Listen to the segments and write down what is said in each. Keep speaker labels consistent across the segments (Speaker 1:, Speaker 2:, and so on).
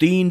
Speaker 1: 3,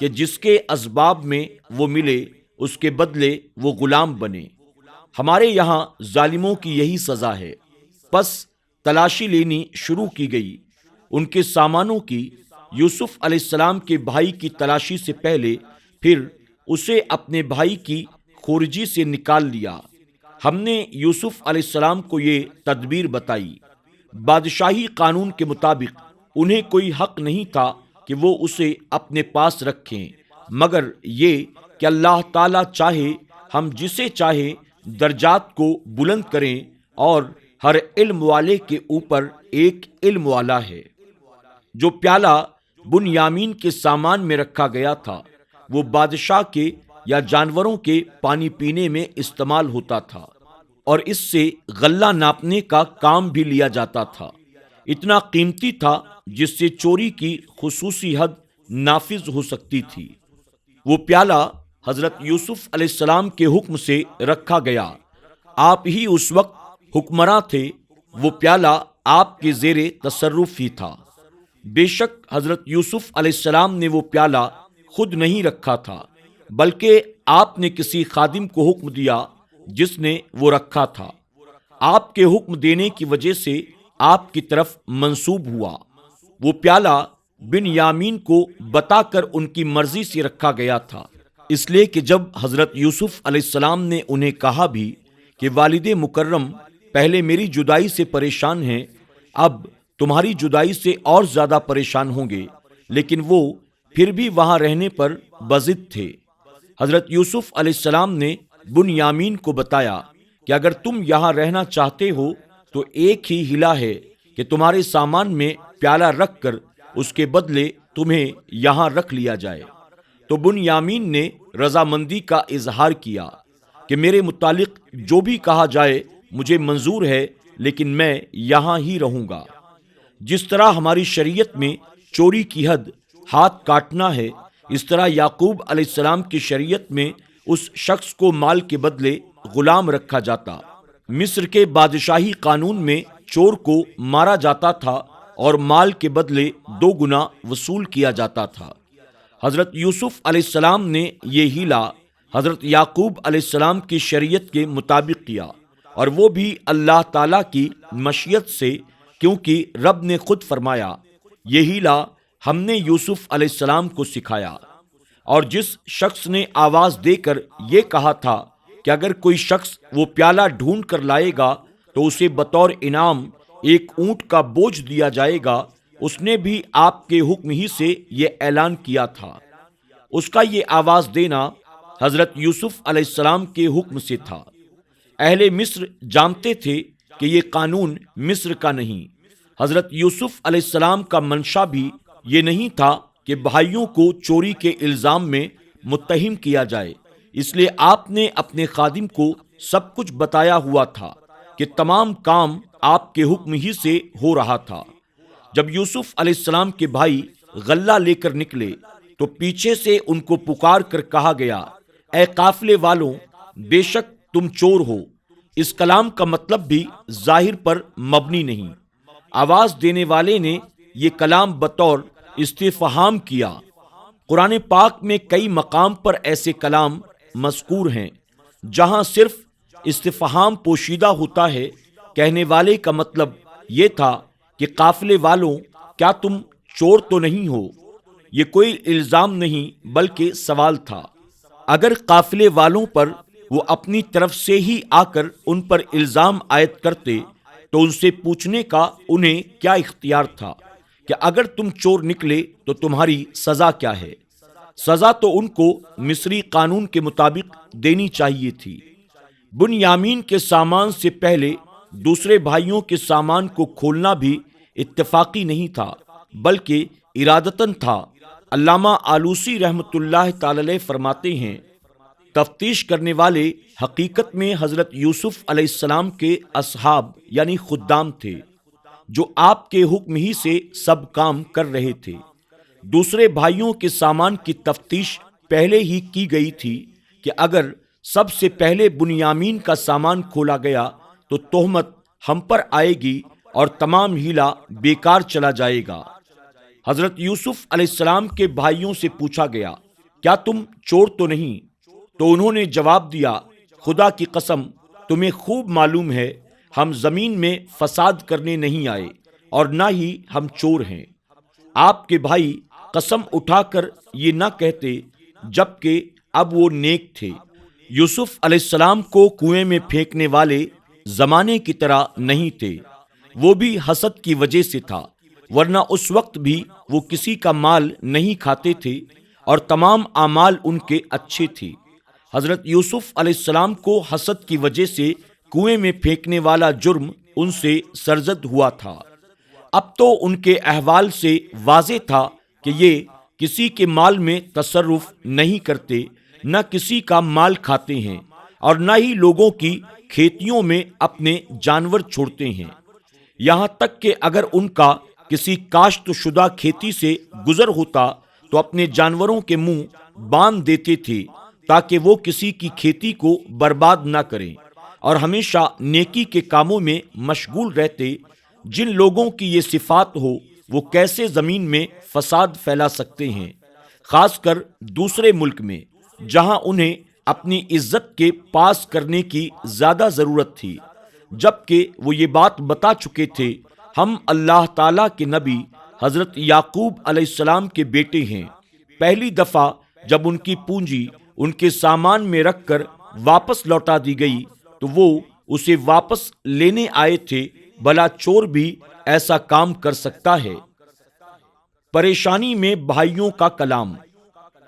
Speaker 1: کہ جس کے اسباب میں وہ ملے اس کے بدلے وہ غلام بنے۔ ہمارے یہاں ظالموں کی یہی سزا ہے۔ پس تلاشی لینی شروع کی گئی ان کے سامانوں کی۔ یوسف علیہ السلام کے بھائی کی تلاشی سے پہلے پھر اسے اپنے بھائی کی خورجی سے نکال لیا۔ ہم نے یوسف علیہ السلام کو یہ تدبیر بتائی۔ بادشاہی قانون کے مطابق انہیں کوئی حق نہیں تھا کہ وہ اسے اپنے پاس رکھیں، مگر یہ کہ اللہ تعالیٰ چاہے ہم جسے چاہے درجات کو بلند کریں، اور ہر علم والے کے اوپر ایک علم والا ہے۔ جو پیالہ بنیامین کے سامان میں رکھا گیا تھا وہ بادشاہ کے یا جانوروں کے پانی پینے میں استعمال ہوتا تھا، اور اس سے غلہ ناپنے کا کام بھی لیا جاتا تھا۔ اتنا قیمتی تھا جس سے چوری کی خصوصی حد نافذ ہو سکتی تھی۔ وہ پیالہ حضرت یوسف علیہ السلام کے حکم سے رکھا گیا۔ آپ ہی اس وقت حکمراں تھے۔ وہ پیالہ آپ کے زیر تصرف ہی تھا۔ بے شک حضرت یوسف علیہ السلام نے وہ پیالہ خود نہیں رکھا تھا، بلکہ آپ نے کسی خادم کو حکم دیا جس نے وہ رکھا تھا۔ آپ کے حکم دینے کی وجہ سے آپ کی طرف منسوب ہوا۔ وہ پیالہ بنیامین کو بتا کر ان کی مرضی سے رکھا گیا تھا، اس لیے کہ جب حضرت یوسف علیہ السلام نے انہیں کہا بھی کہ والد مکرم پہلے میری جدائی سے پریشان ہیں، اب تمہاری جدائی سے اور زیادہ پریشان ہوں گے، لیکن وہ پھر بھی وہاں رہنے پر بضد تھے۔ حضرت یوسف علیہ السلام نے بنیامین کو بتایا کہ اگر تم یہاں رہنا چاہتے ہو تو ایک ہی ہیلا ہے کہ تمہارے سامان میں پیالہ رکھ کر اس کے بدلے تمہیں یہاں رکھ لیا جائے۔ تو بنیامین نے رضامندی کا اظہار کیا کہ میرے متعلق جو بھی کہا جائے مجھے منظور ہے، لیکن میں یہاں ہی رہوں گا۔ جس طرح ہماری شریعت میں چوری کی حد ہاتھ کاٹنا ہے، اس طرح یعقوب علیہ السلام کی شریعت میں اس شخص کو مال کے بدلے غلام رکھا جاتا۔ مصر کے بادشاہی قانون میں چور کو مارا جاتا تھا اور مال کے بدلے 2 گنا وصول کیا جاتا تھا۔ حضرت یوسف علیہ السلام نے یہ ہیلا حضرت یعقوب علیہ السلام کی شریعت کے مطابق کیا، اور وہ بھی اللہ تعالیٰ کی مشیت سے، کیونکہ رب نے خود فرمایا یہ ہیلا ہم نے یوسف علیہ السلام کو سکھایا۔ اور جس شخص نے آواز دے کر یہ کہا تھا کہ اگر کوئی شخص وہ پیالہ ڈھونڈ کر لائے گا تو اسے بطور انعام ایک اونٹ کا بوجھ دیا جائے گا، اس نے بھی آپ کے حکم ہی سے یہ اعلان کیا تھا۔ اس کا یہ آواز دینا حضرت یوسف علیہ السلام کے حکم سے تھا۔ اہل مصر جانتے تھے کہ یہ قانون مصر کا نہیں۔ حضرت یوسف علیہ السلام کا منشا بھی یہ نہیں تھا کہ بھائیوں کو چوری کے الزام میں متہم کیا جائے، اس لیے آپ نے اپنے خادم کو سب کچھ بتایا ہوا تھا کہ تمام کام آپ کے حکم ہی سے ہو رہا تھا۔ جب یوسف علیہ السلام کے بھائی غلہ لے کر نکلے تو پیچھے سے ان کو پکار کر کہا گیا، اے قافلے والوں، بے شک تم چور ہو۔ اس کلام کا مطلب بھی ظاہر پر مبنی نہیں۔ آواز دینے والے نے یہ کلام بطور استفہام کیا۔ قرآن پاک میں کئی مقام پر ایسے کلام مذکور ہیں جہاں صرف استفہام پوشیدہ ہوتا ہے۔ کہنے والے کا مطلب یہ تھا کہ قافلے والوں، کیا تم چور تو نہیں ہو؟ یہ کوئی الزام نہیں بلکہ سوال تھا۔ اگر قافلے والوں پر وہ اپنی طرف سے ہی آ کر ان پر الزام عائد کرتے تو ان سے پوچھنے کا انہیں کیا اختیار تھا کہ اگر تم چور نکلے تو تمہاری سزا کیا ہے؟ سزا تو ان کو مصری قانون کے مطابق دینی چاہیے تھی۔ بنیامین کے سامان سے پہلے دوسرے بھائیوں کے سامان کو کھولنا بھی اتفاقی نہیں تھا بلکہ ارادتاً تھا۔ علامہ آلوسی رحمۃ اللہ تعالی علیہ فرماتے ہیں، تفتیش کرنے والے حقیقت میں حضرت یوسف علیہ السلام کے اصحاب یعنی خدام تھے، جو آپ کے حکم ہی سے سب کام کر رہے تھے۔ دوسرے بھائیوں کے سامان کی تفتیش پہلے ہی کی گئی تھی کہ اگر سب سے پہلے بنیامین کا سامان کھولا گیا تو تہمت ہم پر آئے گی اور تمام ہیلا بیکار چلا جائے گا۔ حضرت یوسف علیہ السلام کے بھائیوں سے پوچھا گیا، کیا تم چور تو نہیں؟ تو انہوں نے جواب دیا، خدا کی قسم تمہیں خوب معلوم ہے ہم زمین میں فساد کرنے نہیں آئے اور نہ ہی ہم چور ہیں۔ آپ کے بھائی قسم اٹھا کر یہ نہ کہتے جبکہ اب وہ نیک تھے۔ یوسف علیہ السلام کو کنویں میں پھینکنے والے زمانے کی طرح نہیں تھے، وہ بھی حسد کی وجہ سے تھا، ورنہ اس وقت بھی وہ کسی کا مال نہیں کھاتے تھے اور تمام اعمال ان کے اچھے تھے۔ حضرت یوسف علیہ السلام کو حسد کی وجہ سے کنویں میں پھینکنے والا جرم ان سے سرزد ہوا تھا۔ اب تو ان کے احوال سے واضح تھا کہ یہ کسی کے مال میں تصرف نہیں کرتے، نہ کسی کا مال کھاتے ہیں اور نہ ہی لوگوں کی کھیتیوں میں اپنے جانور چھوڑتے ہیں۔ یہاں تک کہ اگر ان کا کسی کاشت شدہ کھیتی سے گزر ہوتا تو اپنے جانوروں کے منہ باندھ دیتے تھے تاکہ وہ کسی کی کھیتی کو برباد نہ کریں، اور ہمیشہ نیکی کے کاموں میں مشغول رہتے۔ جن لوگوں کی یہ صفات ہو وہ کیسے زمین میں فساد پھیلا سکتے ہیں، خاص کر دوسرے ملک میں جہاں انہیں اپنی عزت کے پاس کرنے کی زیادہ ضرورت تھی، جبکہ وہ یہ بات بتا چکے تھے ہم اللہ تعالیٰ کے نبی حضرت یعقوب علیہ السلام کے بیٹے ہیں۔ پہلی دفعہ جب ان کی پونجی ان کے سامان میں رکھ کر واپس لوٹا دی گئی تو وہ اسے واپس لینے آئے تھے، بھلا چور بھی ایسا کام کر سکتا ہے؟ پریشانی میں بھائیوں کا کلام۔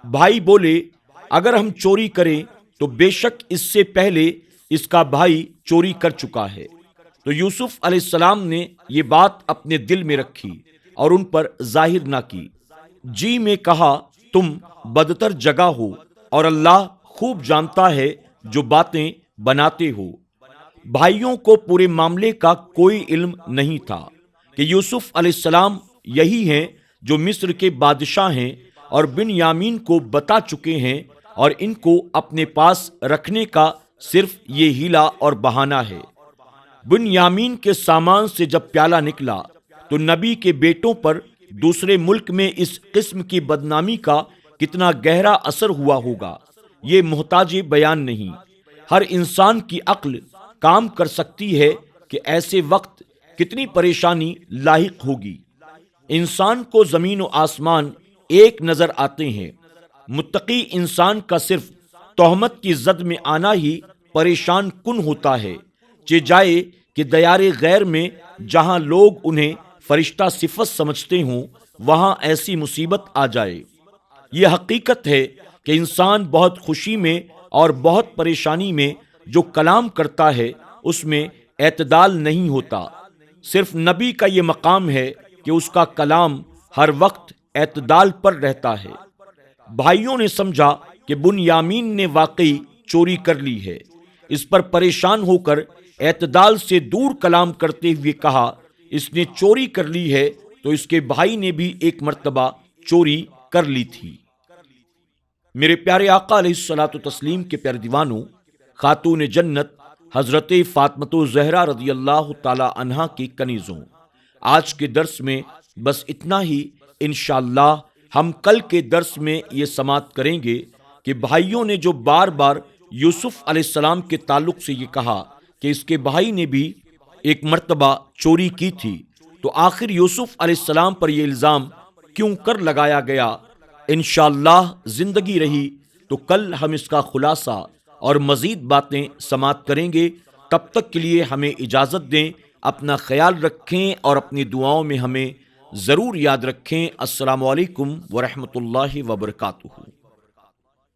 Speaker 1: بھائی بولے، اگر ہم چوری کریں تو بے شک اس سے پہلے اس کا بھائی چوری کر چکا ہے۔ تو یوسف علیہ السلام نے یہ بات اپنے دل میں رکھی اور ان پر ظاہر نہ کی، جی میں کہا تم بدتر جگہ ہو اور اللہ خوب جانتا ہے جو باتیں بناتے ہو۔ بھائیوں کو پورے معاملے کا کوئی علم نہیں تھا کہ یوسف علیہ السلام یہی ہیں جو مصر کے بادشاہ ہیں اور بنیامین کو بتا چکے ہیں، اور ان کو اپنے پاس رکھنے کا صرف یہ ہیلا اور بہانہ ہے۔ بنیامین کے سامان سے جب پیالہ نکلا تو نبی کے بیٹوں پر دوسرے ملک میں اس قسم کی بدنامی کا کتنا گہرا اثر ہوا ہوگا یہ محتاج بیان نہیں۔ ہر انسان کی عقل کام کر سکتی ہے کہ ایسے وقت کتنی پریشانی لاحق ہوگی۔ انسان کو زمین و آسمان ایک نظر آتے ہیں، متقی انسان کا صرف تہمت کی زد میں آنا ہی پریشان کن ہوتا ہے، چہ جائے کہ دیار غیر میں جہاں لوگ انہیں فرشتہ صفت سمجھتے ہوں وہاں ایسی مصیبت آ جائے۔ یہ حقیقت ہے کہ انسان بہت خوشی میں اور بہت پریشانی میں جو کلام کرتا ہے اس میں اعتدال نہیں ہوتا۔ صرف نبی کا یہ مقام ہے کہ اس کا کلام ہر وقت اعتدال پر رہتا ہے۔ بھائیوں نے سمجھا کہ بنیامین نے واقعی چوری کر لی ہے، اس پر پریشان ہو کر اعتدال سے دور کلام کرتے ہوئے کہا، اس نے چوری کر لی ہے تو اس کے بھائی نے بھی ایک مرتبہ چوری کر لی تھی۔ میرے پیارے آقا علیہ الصلوۃ والتسلیم کے پیارے دیوانوں، خاتون جنت حضرت فاطمۃ الزہرا رضی اللہ تعالی عنہا کی کنیزوں، آج کے درس میں بس اتنا ہی۔ انشاءاللہ ہم کل کے درس میں یہ سماعت کریں گے کہ بھائیوں نے جو بار بار یوسف علیہ السلام کے تعلق سے یہ کہا کہ اس کے بھائی نے بھی ایک مرتبہ چوری کی تھی، تو آخر یوسف علیہ السلام پر یہ الزام کیوں کر لگایا گیا؟ انشاءاللہ زندگی رہی تو کل ہم اس کا خلاصہ اور مزید باتیں سماعت کریں گے۔ تب تک کے لیے ہمیں اجازت دیں، اپنا خیال رکھیں اور اپنی دعاؤں میں ہمیں ضرور یاد رکھیں۔ السلام علیکم ورحمۃ اللہ وبرکاتہ۔